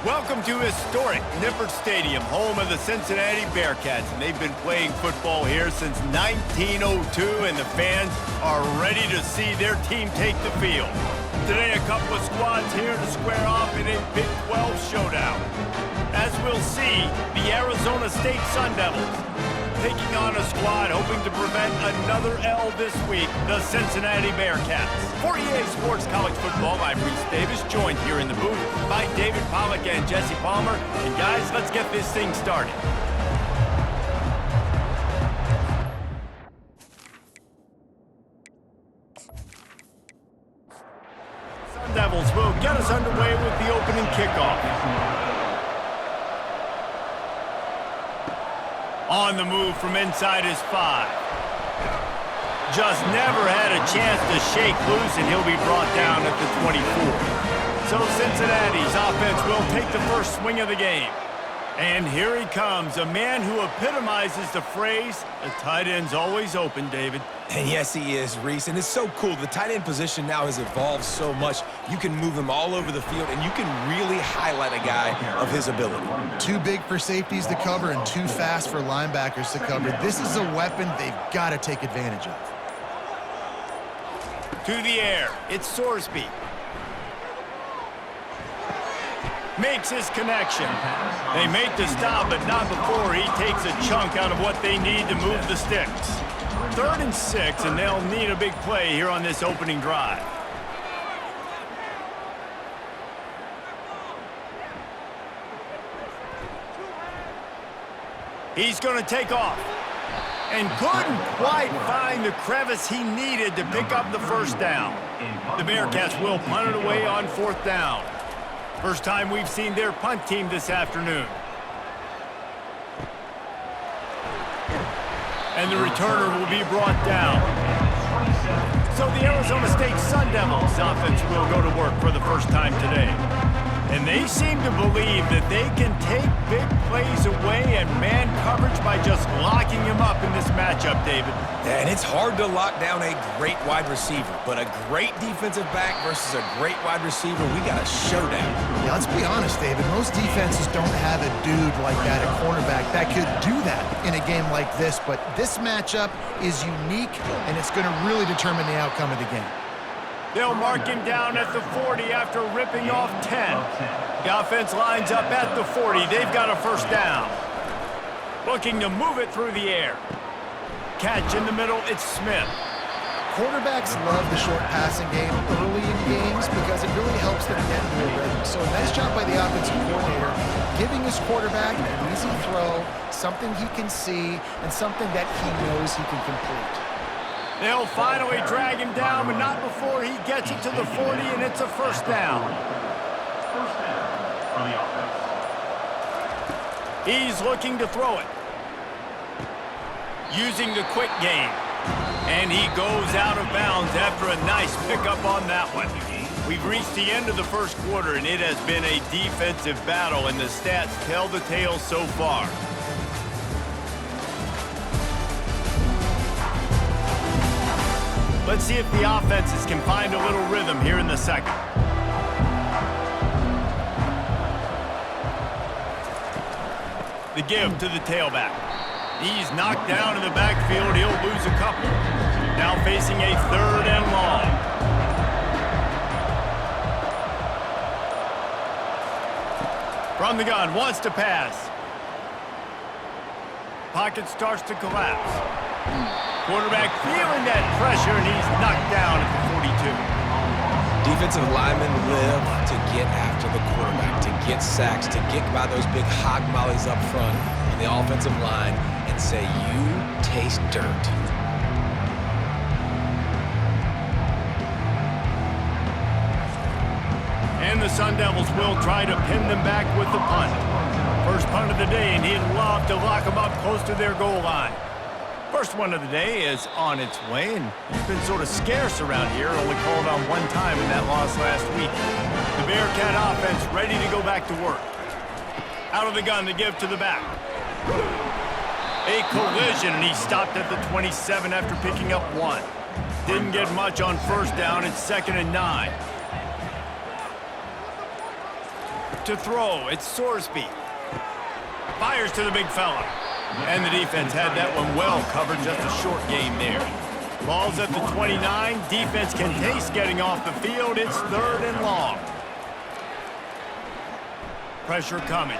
Welcome to historic Nippert Stadium, home of the Cincinnati Bearcats. And they've been playing football here since 1902, and the fans are ready to see their team take the field. Today, a couple of squads here to square off in a Big 12 showdown. As we'll see, the Arizona State Sun Devils taking on a squad hoping to prevent another L this week, the Cincinnati Bearcats. For EA Sports College Football, I'm Reese Davis, joined here in the booth by David Pollack and Jesse Palmer. And guys, let's get this thing started. Sun Devils will get us underway with the opening kickoff. On the move from inside his 5. Just never had a chance to shake loose, and he'll be brought down at the 24. So Cincinnati's offense will take the first swing of the game. And here he comes, a man who epitomizes the phrase, the tight end's always open, David. And yes, he is, Reese. And it's so cool. The tight end position now has evolved so much. You can move him all over the field, and you can really highlight a guy of his ability. Too big for safeties to cover and too fast for linebackers to cover. This is a weapon they've got to take advantage of. To the air, it's Sorsby. Makes his connection. They make the stop, but not before he takes a chunk out of what they need to move the sticks. 3rd and 6, and they'll need a big play here on this opening drive. He's going to take off. And couldn't quite find the crevice he needed to pick up the first down. The Bearcats will punt it away on 4th down. First time we've seen their punt team this afternoon. And the returner will be brought down. So the Arizona State Sun Devils offense will go to work for the first time today. And they seem to believe that they can take big plays away and man coverage by just locking him up in this matchup, David. Yeah, and it's hard to lock down a great wide receiver, but a great defensive back versus a great wide receiver, we got a showdown. Yeah, let's be honest, David. Most defenses don't have a dude like that, a cornerback, that could do that in a game like this. But this matchup is unique, and it's going to really determine the outcome of the game. They'll mark him down at the 40 after ripping off 10. The offense lines up at the 40. They've got a first down. Looking to move it through the air. Catch in the middle, it's Smith. Quarterbacks love the short passing game early in games because it really helps them get into a rhythm. So a nice job by the offensive coordinator, giving his quarterback an easy throw, something he can see, and something that he knows he can complete. They'll finally drag him down, but not before he gets it to the 40, and it's a first down. First down for the offense. He's looking to throw it. Using the quick game. And he goes out of bounds after a nice pickup on that one. We've reached the end of the first quarter, and it has been a defensive battle, and the stats tell the tale so far. Let's see if the offenses can find a little rhythm here in the second. The give to the tailback. He's knocked down in the backfield. He'll lose a couple. Now facing a 3rd and long. From the gun, wants to pass. Pocket starts to collapse. Quarterback feeling that pressure, and he's knocked down at the 42. Defensive linemen live to get after the quarterback, to get sacks, to get by those big hog mollies up front on the offensive line and say, you taste dirt. And the Sun Devils will try to pin them back with the punt. First punt of the day, and he'd love to lock them up close to their goal line. First one of the day is on its way, and it's been sort of scarce around here, only called on one time in that loss last week. The Bearcat offense ready to go back to work. Out of the gun, the give to the back. A collision, and he stopped at the 27 after picking up 1. Didn't get much on first down. It's 2nd and 9. to throw. It's Sorsby. Fires to the big fella. And the defense had that one well covered. Just a short game there. Ball's at the 29. Defense can taste getting off the field. It's 3rd and long. Pressure coming.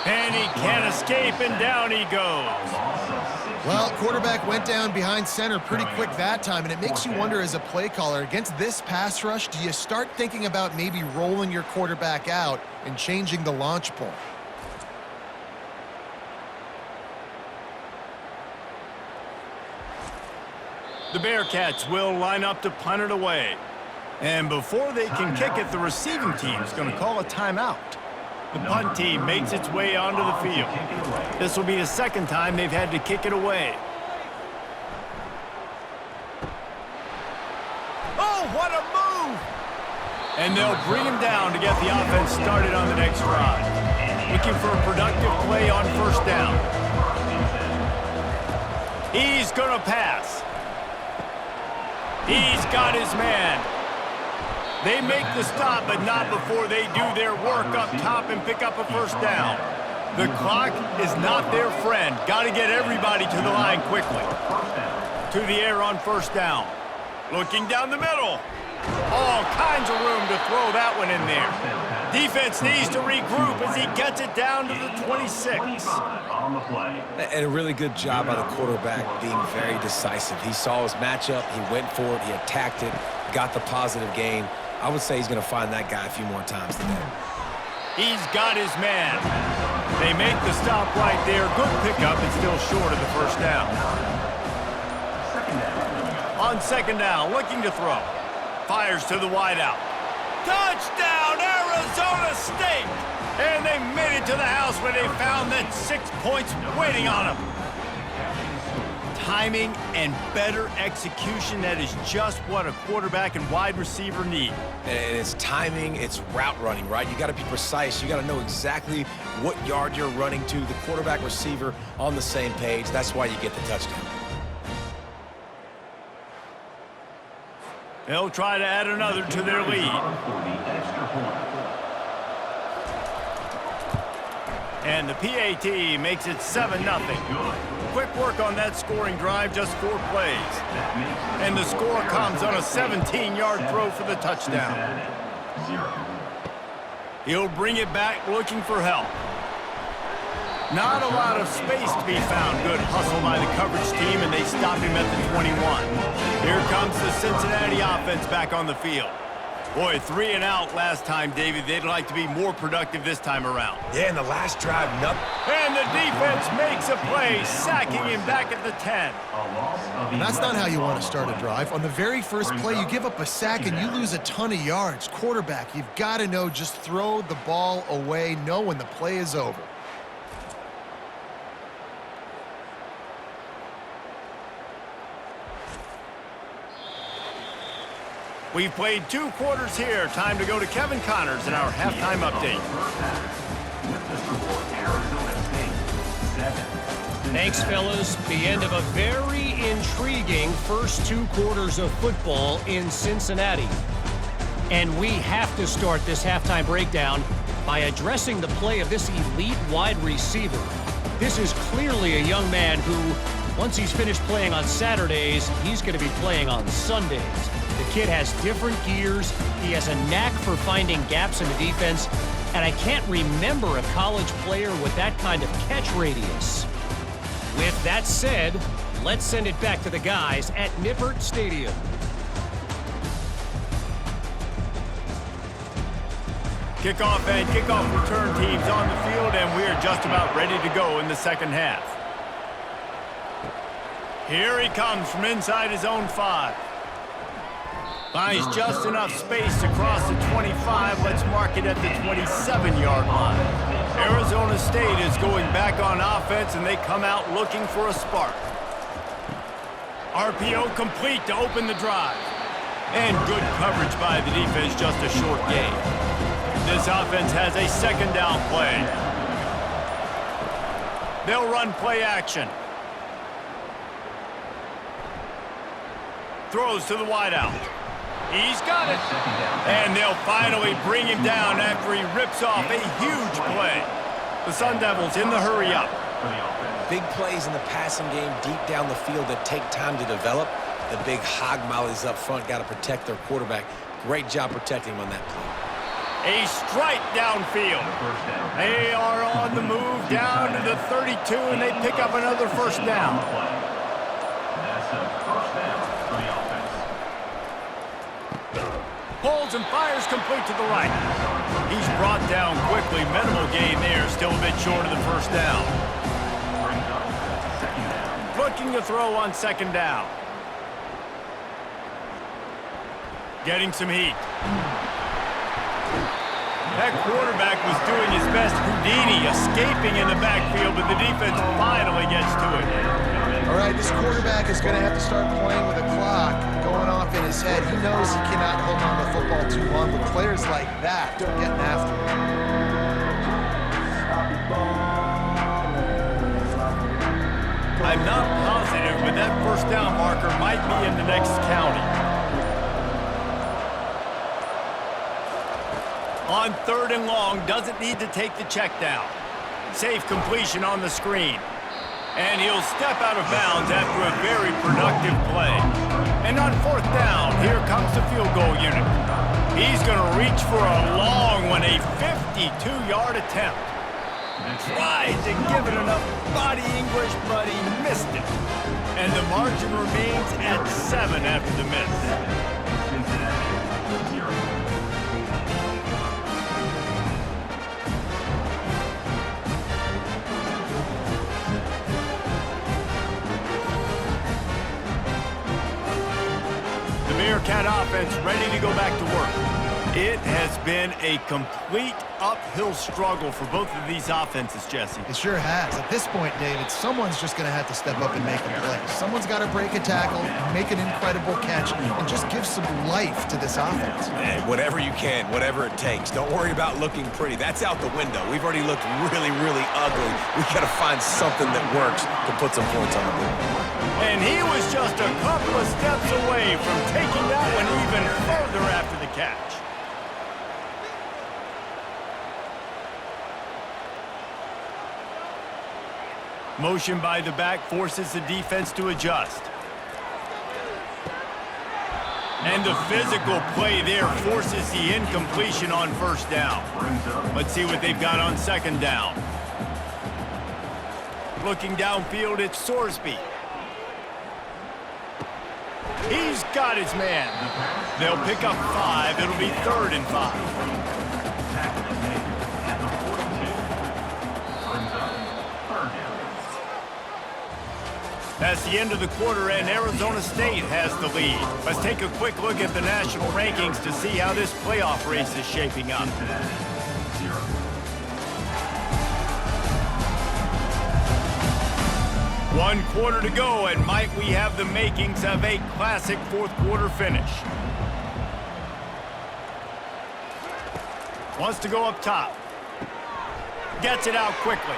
And he can't escape, and down he goes. Well, quarterback went down behind center pretty quick that time, and it makes you wonder as a play caller, against this pass rush, do you start thinking about maybe rolling your quarterback out and changing the launch point? The Bearcats will line up to punt it away. And before they can kick it, the receiving team is going to call a timeout. The punt team makes its way onto the field. This will be the second time they've had to kick it away. Oh, what a move! And they'll bring him down to get the offense started on the next drive. Looking for a productive play on 1st down. He's going to pass. He's got his man. They make the stop, but not before they do their work up top and pick up a 1st down. The clock is not their friend. Got to get everybody to the line quickly. To the air on 1st down. Looking down the middle. All kinds of room to throw that one in there. Defense needs to regroup as he gets it down to the 26. And a really good job by the quarterback being very decisive. He saw his matchup, he went for it, he attacked it, got the positive gain. I would say he's going to find that guy a few more times today. He's got his man. They make the stop right there. Good pickup and still short of the 1st down. On 2nd down, looking to throw. Fires to the wideout. Touchdown, Arizona State! And they made it to the house when they found that 6 points waiting on them. Timing and better execution, that is just what a quarterback and wide receiver need. And it's timing, it's route running, right? You got to be precise. You got to know exactly what yard you're running to. The quarterback receiver on the same page. That's why you get the touchdown. They'll try to add another to their lead. And the PAT makes it 7-0. Quick work on that scoring drive, just 4 plays. And the score comes on a 17-yard throw for the touchdown. He'll bring it back looking for help. Not a lot of space to be found. Good hustle by the coverage team, and they stop him at the 21. Here comes the Cincinnati offense back on the field. Boy, 3 and out last time, David. They'd like to be more productive this time around. Yeah, in the last drive, and the defense makes a play, sacking him back at the 10. And that's not how you want to start a drive. On the very first play, you give up a sack and you lose a ton of yards. Quarterback, you've got to know, just throw the ball away, know when the play is over. We've played 2 quarters here. Time to go to Kevin Connors in our halftime update. Thanks, fellas. The end of a very intriguing first 2 quarters of football in Cincinnati. And we have to start this halftime breakdown by addressing the play of this elite wide receiver. This is clearly a young man who, once he's finished playing on Saturdays, he's going to be playing on Sundays. The kid has different gears. He has a knack for finding gaps in the defense. And I can't remember a college player with that kind of catch radius. With that said, let's send it back to the guys at Nippert Stadium. Kickoff and kickoff return teams on the field, and we're just about ready to go in the second half. Here he comes from inside his own 5. Finds just enough space to cross the 25. Let's mark it at the 27-yard line. Arizona State is going back on offense, and they come out looking for a spark. RPO complete to open the drive. And good coverage by the defense, just a short gain. This offense has a 2nd down play. They'll run play action. Throws to the wideout. He's got it. And they'll finally bring him down after he rips off a huge play. The Sun Devils in the hurry up. Big plays in the passing game deep down the field that take time to develop. The big hog mollies up front got to protect their quarterback. Great job protecting him on that play. A strike downfield. They are on the move down to the 32, and they pick up another first down. That's a first down for the offense. Pulls and fires complete to the right. He's brought down quickly. Minimal gain there, still a bit short of the first down. Brings up second down. Looking to throw on second down. Getting some heat. That quarterback was doing his best Houdini, escaping in the backfield, but the defense finally gets to it. All right, this quarterback is going to have to start playing with a clock going off in his head. He knows he cannot hold on to the football too long, but players like that are getting after him. I'm not positive, but that first down marker might be in the next county. On 3rd and long, doesn't need to take the check down. Safe completion on the screen. And he'll step out of bounds after a very productive play. And on 4th down, here comes the field goal unit. He's going to reach for a long one, a 52-yard attempt. Tried to give it enough body English, but he missed it. And the margin remains at 7 after the miss. Cincinnati, 0. Bearcat offense ready to go back to work. It has been a complete uphill struggle for both of these offenses, Jesse. It sure has. At this point, David, someone's just going to have to step up and make a play. Someone's got to break a tackle, make an incredible catch, and just give some life to this offense. And whatever you can, whatever it takes. Don't worry about looking pretty. That's out the window. We've already looked really, really ugly. We've got to find something that works to put some points on the board. And he was just a couple of steps away from taking that one even further after the catch. Motion by the back forces the defense to adjust. And the physical play there forces the incompletion on first down. Let's see what they've got on second down. Looking downfield, it's Sorsby. He's got his man. They'll pick up 5. It'll be 3rd and 5. Tackle is made at the 42. Brings up third down. That's the end of the quarter, and Arizona State has the lead. Let's take a quick look at the national rankings to see how this playoff race is shaping up. Cincinnati, 0. 1 quarter to go, and might we have the makings of a classic 4th quarter finish. Wants to go up top. Gets it out quickly.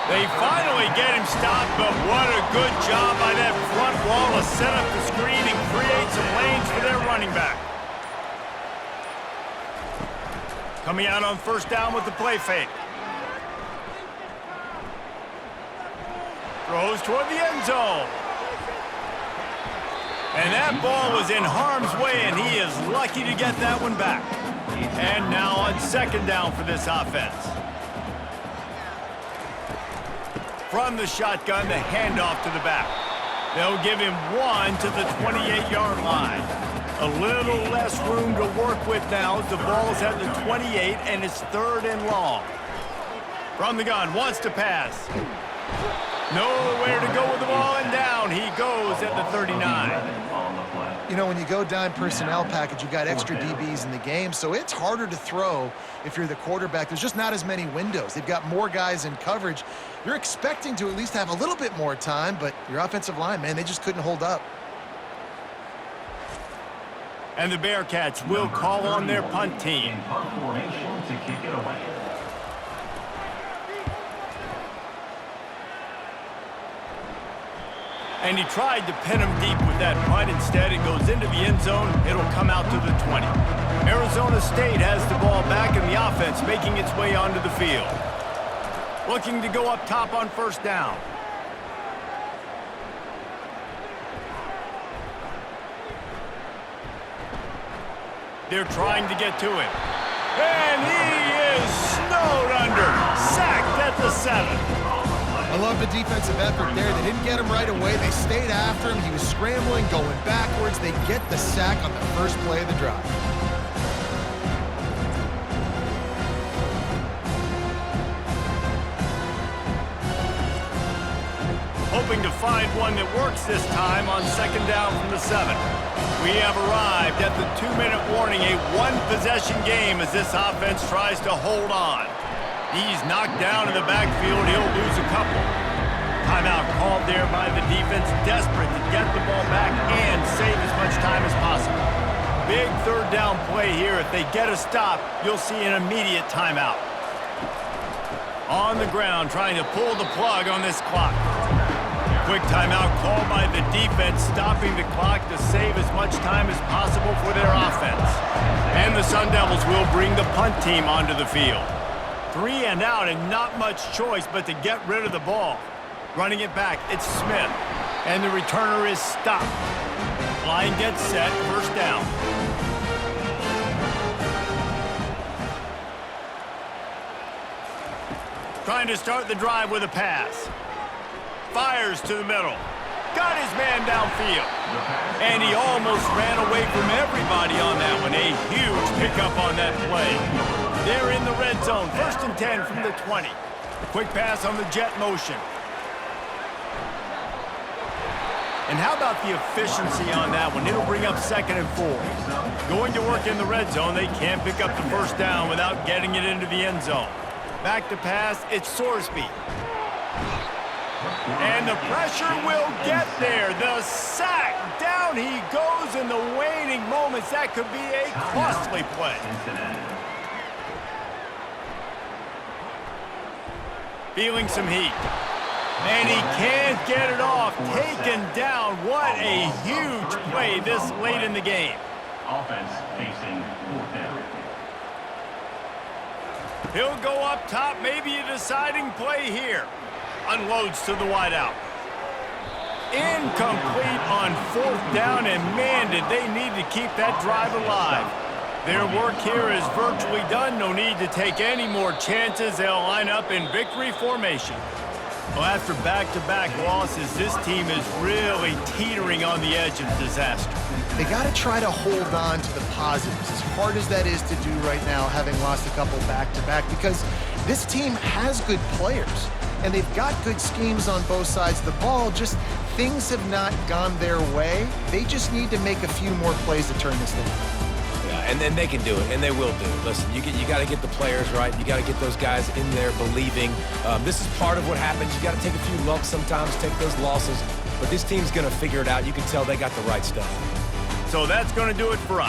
They finally get him stopped, but what a good job by that front wall to set up the screen and create some lanes for their running back. Coming out on first down with the play fake. Throws toward the end zone. And that ball was in harm's way, and he is lucky to get that one back. And now on second down for this offense. From the shotgun, the handoff to the back. They'll give him 1 to the 28-yard line. A little less room to work with now as the ball's at the 28, and it's 3rd and long. From the gun, wants to pass. Nowhere to go with the ball, and down he goes at the 39. You know, when you go dime personnel package, you got extra DBs in the game, so it's harder to throw if you're the quarterback. There's just not as many windows. They've got more guys in coverage. You're expecting to at least have a little bit more time, but your offensive line, man, they just couldn't hold up. And the Bearcats will call on their punt team. In punt formation to kick it away. And he tried to pin him deep with that punt. Instead, it goes into the end zone. It'll come out to the 20. Arizona State has the ball back, and the offense making its way onto the field. Looking to go up top on first down. They're trying to get to him. And he is snowed under. Sacked at the 7. I love the defensive effort there. They didn't get him right away. They stayed after him. He was scrambling, going backwards. They get the sack on the first play of the drive. Hoping to find one that works this time on second down from the 7. We have arrived at the 2-minute warning, a one-possession game as this offense tries to hold on. He's knocked down in the backfield. He'll lose a couple. Timeout called there by the defense, desperate to get the ball back and save as much time as possible. Big third down play here. If they get a stop, you'll see an immediate timeout. On the ground, trying to pull the plug on this clock. Quick timeout called by the defense, stopping the clock to save as much time as possible for their offense. And the Sun Devils will bring the punt team onto the field. 3 and out, and not much choice but to get rid of the ball. Running it back, it's Smith. And the returner is stopped. Line gets set, first down. Trying to start the drive with a pass. Fires to the middle. Got his man downfield. And he almost ran away from everybody on that one. A huge pickup on that play. They're in the red zone. First and 10 from the 20. Quick pass on the jet motion. And how about the efficiency on that one? It'll bring up second and 4. Going to work in the red zone. They can't pick up the first down without getting it into the end zone. Back to pass. It's Sorsby. And the pressure will get there. The sack. Down he goes in the waning moments. That could be a costly play. Feeling some heat. And he can't get it off. Taken down. What a huge play this late in the game. Offense facing fourth down. He'll go up top. Maybe a deciding play here. Unloads to the wideout. Incomplete on fourth down, and man, did they need to keep that drive alive. Their work here is virtually done. No need to take any more chances. They'll line up in victory formation. Well, after back-to-back losses, this team is really teetering on the edge of disaster. They got to try to hold on to the positives, as hard as that is to do right now, having lost a couple back-to-back, because this team has good players, and they've got good schemes on both sides of the ball. Just things have not gone their way. They just need to make a few more plays to turn this thing around. Yeah, and then they can do it, and they will do it. Listen, you got to get the players right. You got to get those guys in there believing. This is part of what happens. You got to take a few lumps sometimes, take those losses. But this team's going to figure it out. You can tell they got the right stuff. So that's going to do it for us.